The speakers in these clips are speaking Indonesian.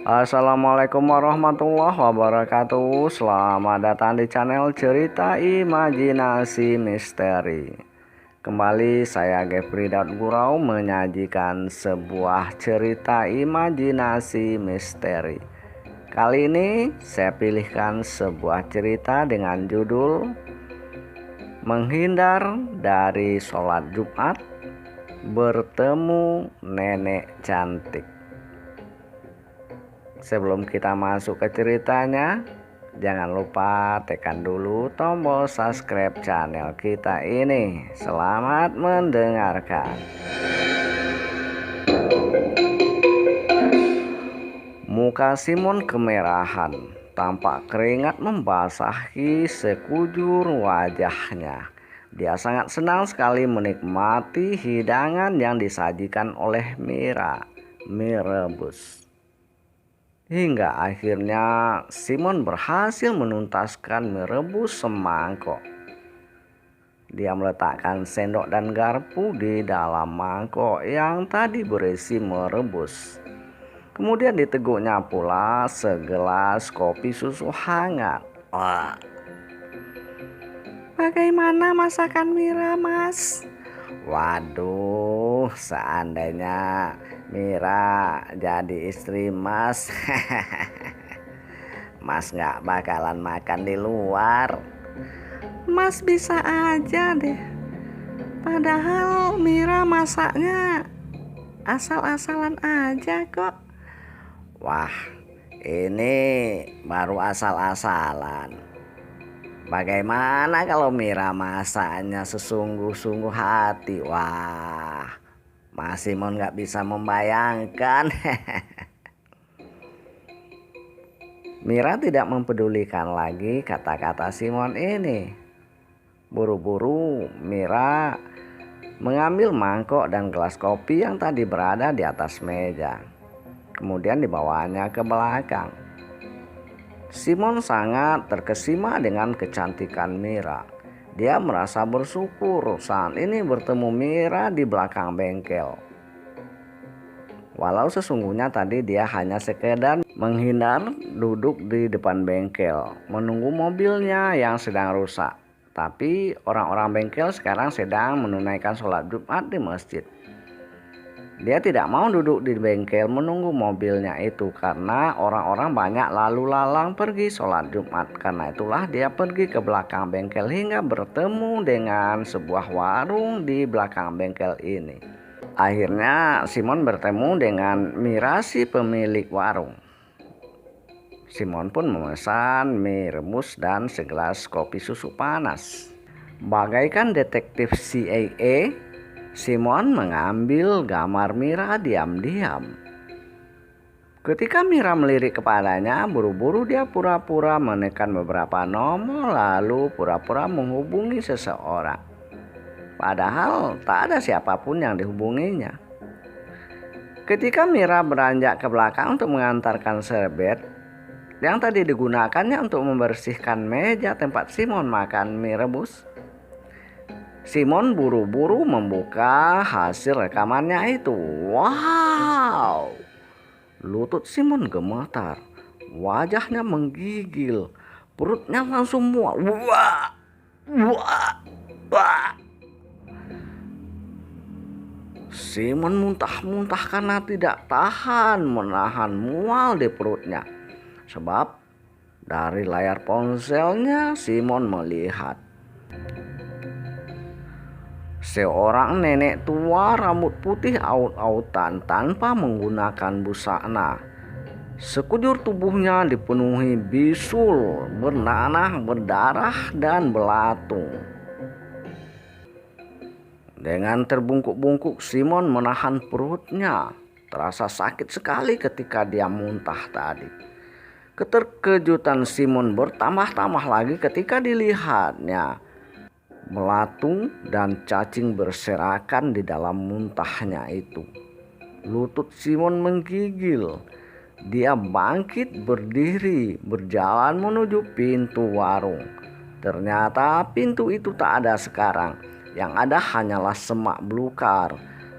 Assalamualaikum warahmatullahi wabarakatuh. Selamat datang di channel Cerita Imajinasi Misteri. Kembali saya Gepri Gurau menyajikan sebuah cerita imajinasi misteri. Kali ini saya pilihkan sebuah cerita dengan judul Menghindar dari Sholat Jumat, Bertemu Nenek Cantik. Sebelum kita masuk ke ceritanya, jangan lupa tekan dulu tombol subscribe channel kita ini. Selamat mendengarkan. Muka Simon kemerahan, tampak keringat membasahi sekujur wajahnya. Dia sangat senang sekali menikmati hidangan yang disajikan oleh Mira, mie rebus. Hingga akhirnya Simon berhasil menuntaskan mie rebus semangkok. Dia meletakkan sendok dan garpu di dalam mangkok yang tadi berisi mie rebus. Kemudian diteguknya pula segelas kopi susu hangat. Wah, bagaimana masakan Mira, Mas? Waduh, seandainya Mira jadi istri Mas, Mas gak bakalan makan di luar. Mas bisa aja deh. Padahal Mira masaknya asal-asalan aja kok. Wah, ini baru asal-asalan. Bagaimana kalau Mira masaknya sesungguh-sungguh hati? Wah, Mas Simon gak bisa membayangkan. Mira tidak mempedulikan lagi kata-kata Simon ini. Buru-buru Mira mengambil mangkok dan gelas kopi yang tadi berada di atas meja. Kemudian dibawanya ke belakang. Simon sangat terkesima dengan kecantikan Mira. Dia merasa bersyukur saat ini bertemu Mira di belakang bengkel. Walau sesungguhnya tadi dia hanya sekedar menghindar duduk di depan bengkel, menunggu mobilnya yang sedang rusak. Tapi orang-orang bengkel sekarang sedang menunaikan sholat Jumat di masjid. Dia tidak mau duduk di bengkel menunggu mobilnya itu karena orang-orang banyak lalu lalang pergi sholat Jumat. Karena itulah dia pergi ke belakang bengkel hingga bertemu dengan sebuah warung di belakang bengkel ini. Akhirnya Simon bertemu dengan Mira, si pemilik warung. Simon pun memesan mie rebus dan segelas kopi susu panas. Bagaikan detektif CIA, Simon mengambil gambar Mira diam-diam. Ketika Mira melirik kepadanya, buru-buru dia pura-pura menekan beberapa nomor lalu pura-pura menghubungi seseorang. Padahal tak ada siapapun yang dihubunginya. Ketika Mira beranjak ke belakang untuk mengantarkan serbet yang tadi digunakannya untuk membersihkan meja tempat Simon makan mie rebus, Simon buru-buru membuka hasil rekamannya itu. Wow! Lutut Simon gemetar, wajahnya menggigil, perutnya langsung mual. Wah! Wah! Wah! Simon muntah-muntah karena tidak tahan menahan mual di perutnya. Sebab dari layar ponselnya Simon melihat seorang nenek tua rambut putih aut-autan tanpa menggunakan busana. Sekujur tubuhnya dipenuhi bisul, bernanah, berdarah, dan belatung. Dengan terbungkuk-bungkuk Simon menahan perutnya. Terasa sakit sekali ketika dia muntah tadi. Keterkejutan Simon bertambah-tambah lagi ketika dilihatnya belatung dan cacing berserakan di dalam muntahnya itu. Lutut Simon menggigil. Dia bangkit berdiri, berjalan menuju pintu warung. Ternyata pintu itu tak ada sekarang. Yang ada hanyalah semak belukar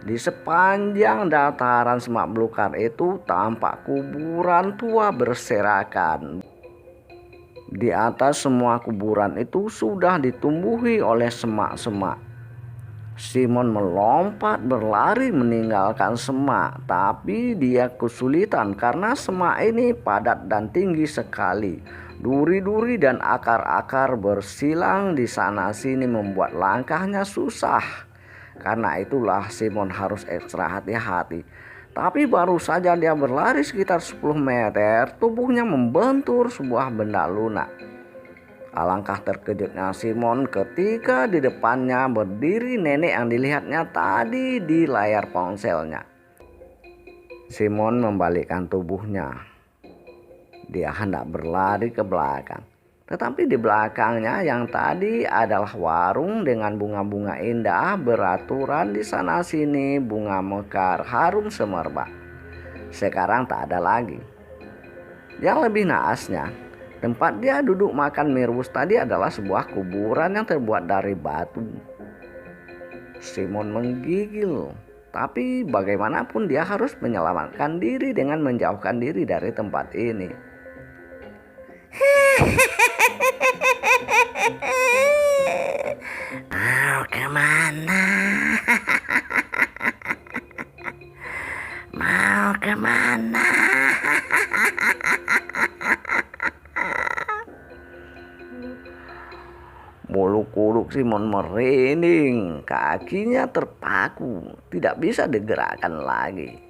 Di sepanjang dataran semak belukar itu tampak kuburan tua berserakan. Di atas semua kuburan itu sudah ditumbuhi oleh semak-semak. Simon melompat berlari meninggalkan semak, tapi dia kesulitan karena semak ini padat dan tinggi sekali. Duri-duri dan akar-akar bersilang di sana-sini membuat langkahnya susah. Karena itulah Simon harus ekstra hati-hati. Tapi baru saja dia berlari sekitar 10 meter, tubuhnya membentur sebuah benda lunak. Alangkah terkejutnya Simon ketika di depannya berdiri nenek yang dilihatnya tadi di layar ponselnya. Simon membalikkan tubuhnya. Dia hendak berlari ke belakang. Tetapi di belakangnya yang tadi adalah warung dengan bunga-bunga indah beraturan di sana-sini, bunga mekar harum semerbak. Sekarang tak ada lagi. Yang lebih naasnya, tempat dia duduk makan mie rebus tadi adalah sebuah kuburan yang terbuat dari batu. Simon menggigil, tapi bagaimanapun dia harus menyelamatkan diri dengan menjauhkan diri dari tempat ini. Mau kemana? Mau kemana? Bulu kuduk Simon merinding, kakinya terpaku, tidak bisa digerakkan lagi.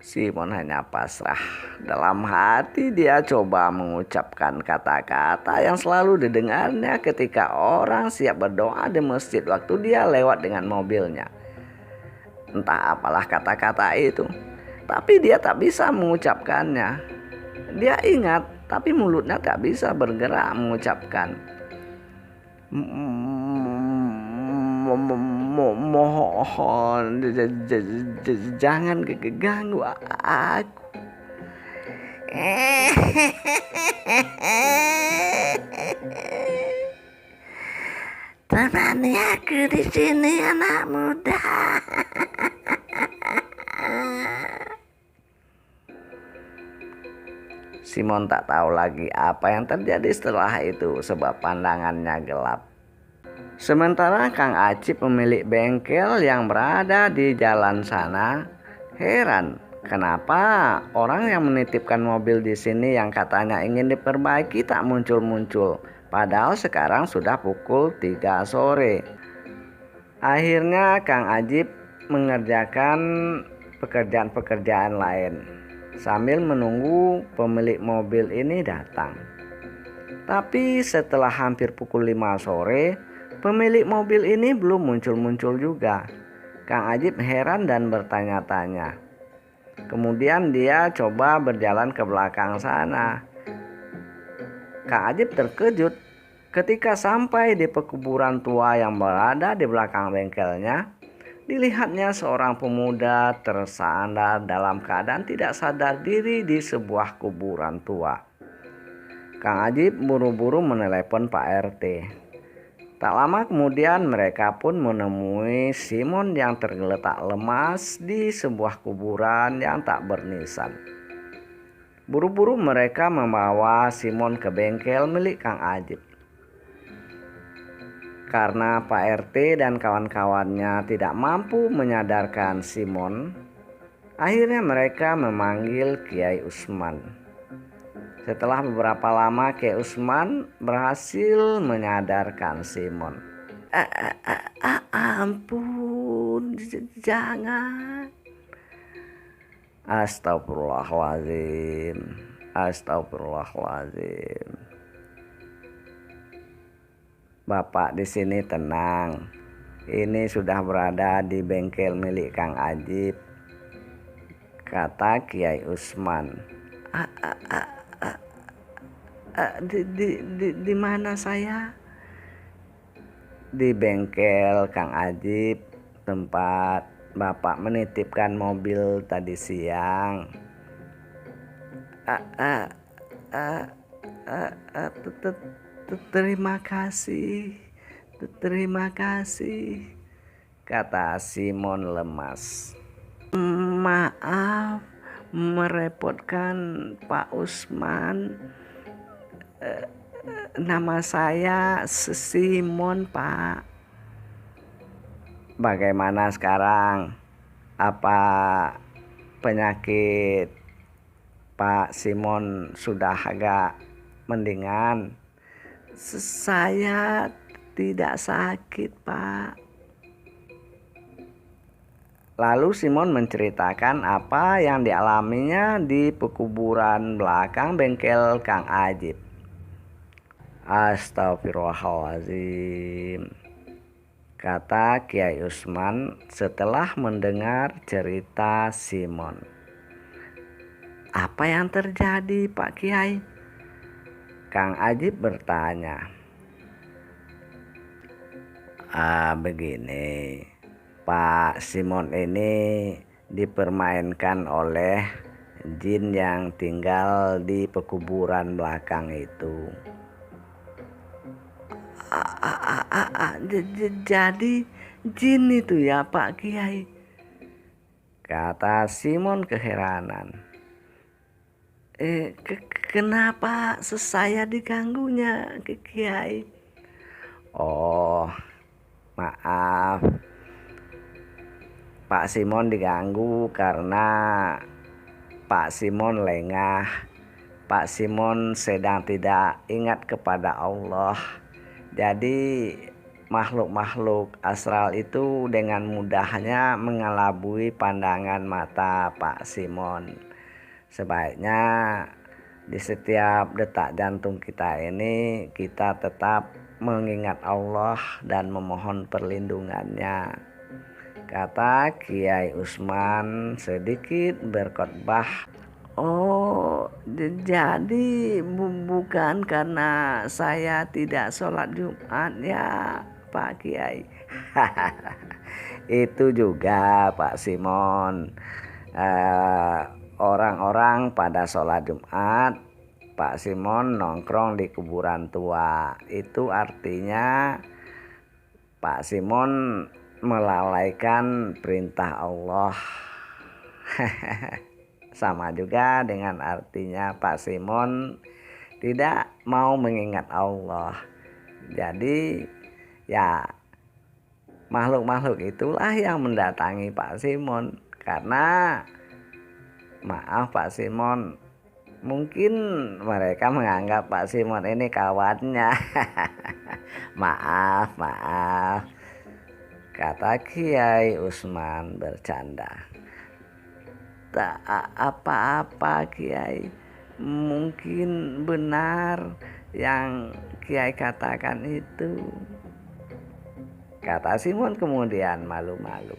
Simon hanya pasrah. Dalam hati dia coba mengucapkan kata-kata yang selalu didengarnya ketika orang siap berdoa di masjid waktu dia lewat dengan mobilnya. Entah apalah kata-kata itu, tapi dia tak bisa mengucapkannya. Dia ingat, tapi mulutnya tak bisa bergerak mengucapkan. Mohon jangan ganggu aku. Temani aku di sini, anak muda. Simon tak tahu lagi apa yang terjadi setelah itu sebab pandangannya gelap. Sementara Kang Acip pemilik bengkel yang berada di jalan sana heran kenapa orang yang menitipkan mobil di sini yang katanya ingin diperbaiki tak muncul-muncul. Padahal sekarang sudah pukul 3 sore. Akhirnya Kang Acip mengerjakan pekerjaan-pekerjaan lain sambil menunggu pemilik mobil ini datang. Tapi setelah hampir pukul 5 sore, pemilik mobil ini belum muncul-muncul juga. Kang Ajib heran dan bertanya-tanya. Kemudian dia coba berjalan ke belakang sana. Kang Ajib terkejut ketika sampai di pekuburan tua yang berada di belakang bengkelnya. Dilihatnya seorang pemuda tersandar dalam keadaan tidak sadar diri di sebuah kuburan tua. Kang Ajib buru-buru menelepon Pak RT. Tak lama kemudian mereka pun menemui Simon yang tergeletak lemas di sebuah kuburan yang tak bernisan. Buru-buru mereka membawa Simon ke bengkel milik Kang Ajib. Karena Pak RT dan kawan-kawannya tidak mampu menyadarkan Simon, akhirnya mereka memanggil Kiai Usman. Setelah beberapa lama Kiai Usman berhasil menyadarkan Simon. Ampun, jangan. Astagfirullahaladzim. Astagfirullahaladzim. Bapak di sini tenang. Ini sudah berada di bengkel milik Kang Ajib, kata Kiai Usman. Di mana saya? Di bengkel Kang Ajib, tempat Bapak menitipkan mobil tadi siang. Terima kasih, kata Simon lemas. Maaf merepotkan Pak Usman. Nama saya Simon, Pak. Bagaimana sekarang? Apa penyakit Pak Simon sudah agak mendingan? Saya tidak sakit, Pak. Lalu Simon menceritakan apa yang dialaminya di pekuburan belakang bengkel Kang Ajib. Astagfirullahaladzim, kata Kiai Usman setelah mendengar cerita Simon. Apa yang terjadi, Pak Kiai? Kang Ajib bertanya. Begini, Pak Simon ini dipermainkan oleh jin yang tinggal di pekuburan belakang itu. Jadi jin itu ya, Pak Kiai? Kata Simon keheranan. Kenapa saya diganggunya, Kiai? Oh, maaf, Pak Simon diganggu karena Pak Simon lengah. Pak Simon sedang tidak ingat kepada Allah. Jadi makhluk-makhluk astral itu dengan mudahnya mengelabui pandangan mata Pak Simon. Sebaiknya di setiap detak jantung kita ini kita tetap mengingat Allah dan memohon perlindungannya, kata Kiai Usman sedikit berkhotbah. Oh, jadi bukan karena saya tidak sholat Jumat ya, Pak Kiai? Itu juga Pak Simon. Orang-orang pada sholat Jumat, Pak Simon nongkrong di kuburan tua. Itu artinya Pak Simon melalaikan perintah Allah. Sama juga dengan artinya Pak Simon tidak mau mengingat Allah. Jadi ya makhluk-makhluk itulah yang mendatangi Pak Simon. Karena maaf Pak Simon, mungkin mereka menganggap Pak Simon ini kawannya. Maaf, kata Kiai Usman bercanda. Tak apa-apa, Kiai. Mungkin benar yang Kiai katakan itu, kata Simon kemudian malu-malu.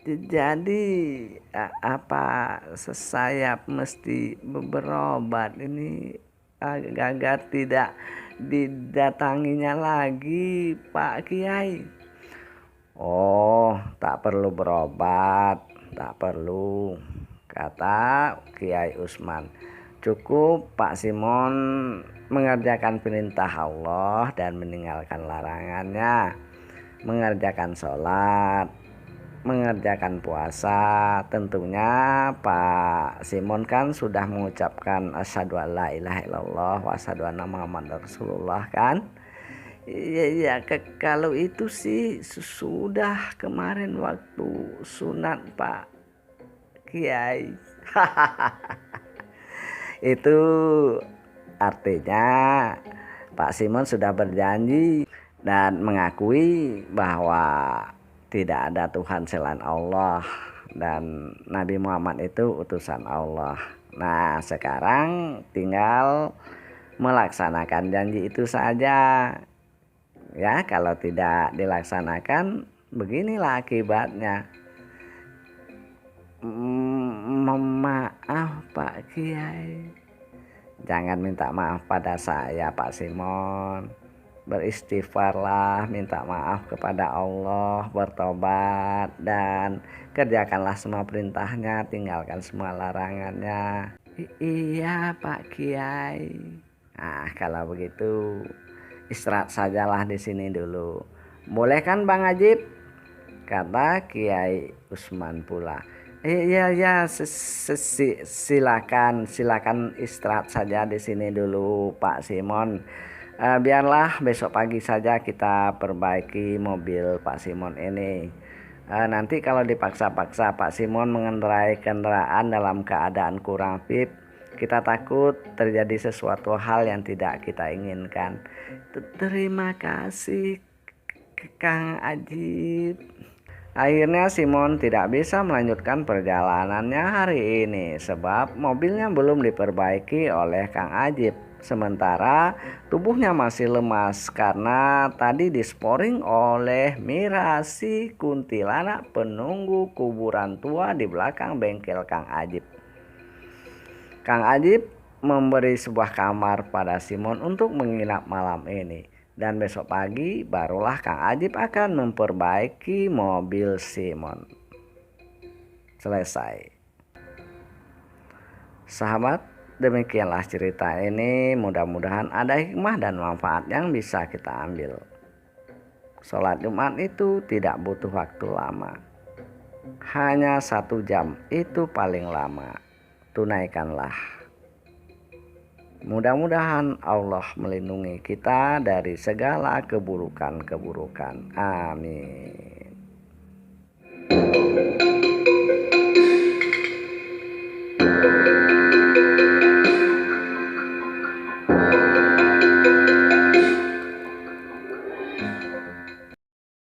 Jadi apa saya mesti berobat ini agar tidak didatanginya lagi, Pak Kiai? Oh, tak perlu berobat, tak perlu, kata Kiai Usman. Cukup Pak Simon mengerjakan perintah Allah dan meninggalkan larangannya, mengerjakan sholat, mengerjakan puasa. Tentunya Pak Simon kan sudah mengucapkan asyhadu alla ilaha illallah wa asyhadu anna muhammadar rasulullah kan? Ya, kalau itu sih sudah kemarin waktu sunat, Pak Kiai. Itu artinya Pak Simon sudah berjanji dan mengakui bahwa tidak ada Tuhan selain Allah dan Nabi Muhammad itu utusan Allah. Nah, sekarang tinggal melaksanakan janji itu saja. Ya, kalau tidak dilaksanakan, beginilah akibatnya. Maaf Pak Kiai. Jangan minta maaf pada saya Pak Simon. Beristighfarlah, minta maaf kepada Allah, bertobat, dan kerjakanlah semua perintahnya, tinggalkan semua larangannya. Iya Pak Kiai. Nah, kalau begitu istirahat sajalah di sini dulu. Boleh kan Bang Ajib? kata Kiai Usman pula. Iya ya, silakan istirahat saja di sini dulu Pak Simon. Biarlah besok pagi saja kita perbaiki mobil Pak Simon ini. Nanti kalau dipaksa-paksa Pak Simon mengendarai kendaraan dalam keadaan kurang fit, kita takut terjadi sesuatu hal yang tidak kita inginkan. Terima kasih Kang Ajib. Akhirnya Simon tidak bisa melanjutkan perjalanannya hari ini sebab mobilnya belum diperbaiki oleh Kang Ajib. Sementara tubuhnya masih lemas karena tadi disporing oleh Mira si kuntilanak penunggu kuburan tua di belakang bengkel Kang Ajib. Kang Ajib memberi sebuah kamar pada Simon untuk menginap malam ini. Dan besok pagi barulah Kang Ajib akan memperbaiki mobil Simon. Selesai. Sahabat, demikianlah cerita ini. Mudah-mudahan ada hikmah dan manfaat yang bisa kita ambil. Sholat Jumat itu tidak butuh waktu lama. Hanya 1 jam itu paling lama. Tunaikanlah. Mudah-mudahan Allah melindungi kita dari segala keburukan-keburukan. Amin.